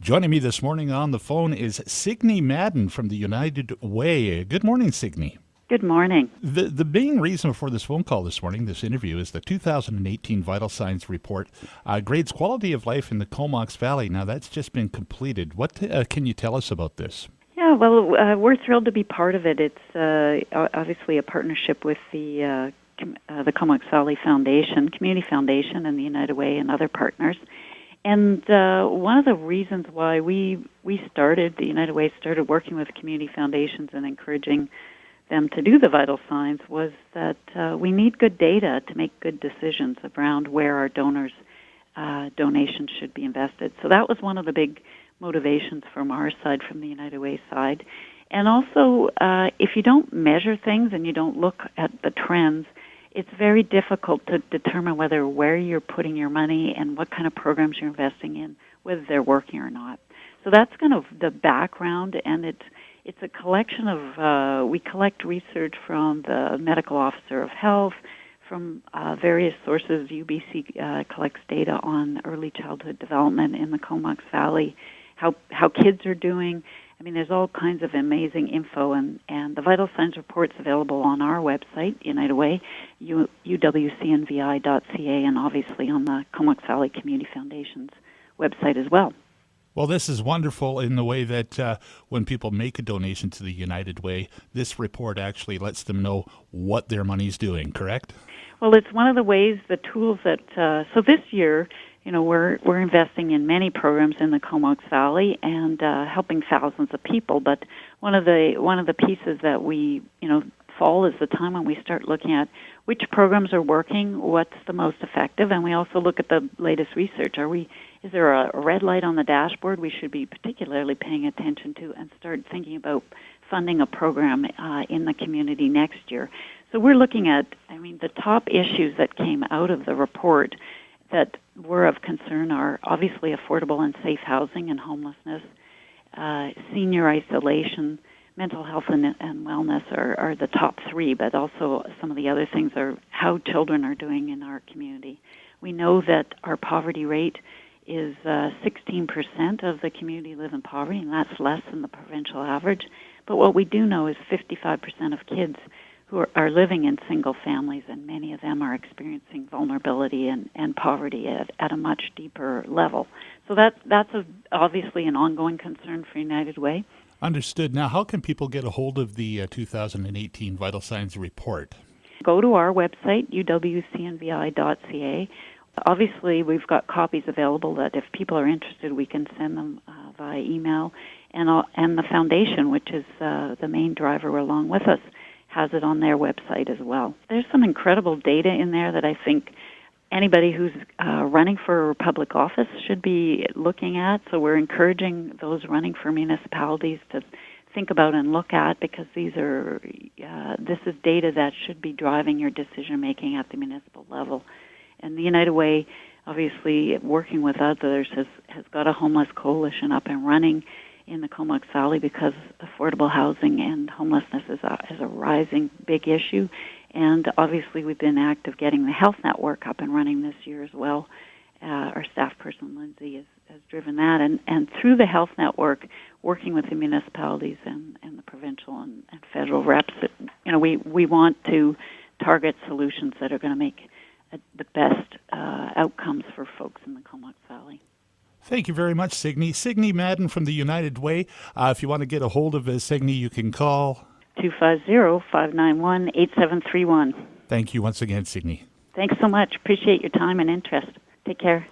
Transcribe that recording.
Joining me this morning on the phone is Signe Madden from the United Way. Good morning, Signe. Good morning. The main reason for this phone call this morning, this interview, is the 2018 Vital Signs Report grades quality of life in the Comox Valley. Now, that's just been completed. What can you tell us about this? Yeah, well, we're thrilled to be part of it. It's obviously a partnership with the Comox Valley Foundation, Community Foundation, and the United Way and other partners. And one of the reasons why the United Way started working with community foundations and encouraging them to do the vital signs was that we need good data to make good decisions around where our donors' donations should be invested. So that was one of the big motivations from our side, from the United Way side. And also, if you don't measure things and you don't look at the trends, it's very difficult to determine where you're putting your money and what kind of programs you're investing in, whether they're working or not. So that's kind of the background, and it's a collection of, we collect research from the medical officer of health, from various sources. UBC collects data on early childhood development in the Comox Valley, how kids are doing. I mean, there's all kinds of amazing info, and the Vital Signs Report's available on our website, United Way, uwcnvi.ca, and obviously on the Comox Valley Community Foundation's website as well. Well, this is wonderful in the way that when people make a donation to the United Way, this report actually lets them know what their money's doing, correct? Well, it's one of the ways, the tools that, so this year, we're investing in many programs in the Comox Valley and helping thousands of people. But one of the pieces that we, fall is the time when we start looking at which programs are working, what's the most effective, and we also look at the latest research. Is there a red light on the dashboard we should be particularly paying attention to, and start thinking about funding a program in the community next year? So we're looking at, the top issues that came out of the report that were of concern are obviously affordable and safe housing and homelessness, senior isolation, mental health and wellness are the top three, but also some of the other things are how children are doing in our community. We know that our poverty rate is 16% of the community live in poverty, and that's less than the provincial average. But what we do know is 55% of kids who are living in single families, and many of them are experiencing vulnerability and poverty at a much deeper level. So that's obviously an ongoing concern for United Way. Understood. Now, how can people get a hold of the 2018 Vital Signs Report? Go to our website, uwcnvi.ca. Obviously, we've got copies available that if people are interested, we can send them via email. And the foundation, which is the main driver along with us, has it on their website as well. There's some incredible data in there that I think anybody who's running for public office should be looking at. So we're encouraging those running for municipalities to think about and look at, because this is data that should be driving your decision making at the municipal level. And the United Way, obviously working with others, has got a homeless coalition up and running in the Comox Valley, because affordable housing and homelessness is a rising big issue. And obviously we've been active getting the Health Network up and running this year as well. Our staff person, Lindsay, has driven that. And through the Health Network, working with the municipalities and the provincial and federal reps, we want to target solutions that are going to make the best outcomes for folks in the Comox Valley. Thank you very much, Signe. Signe Madden from the United Way. If you want to get a hold of Signe, you can call 250-591-8731. Thank you once again, Signe. Thanks so much. Appreciate your time and interest. Take care.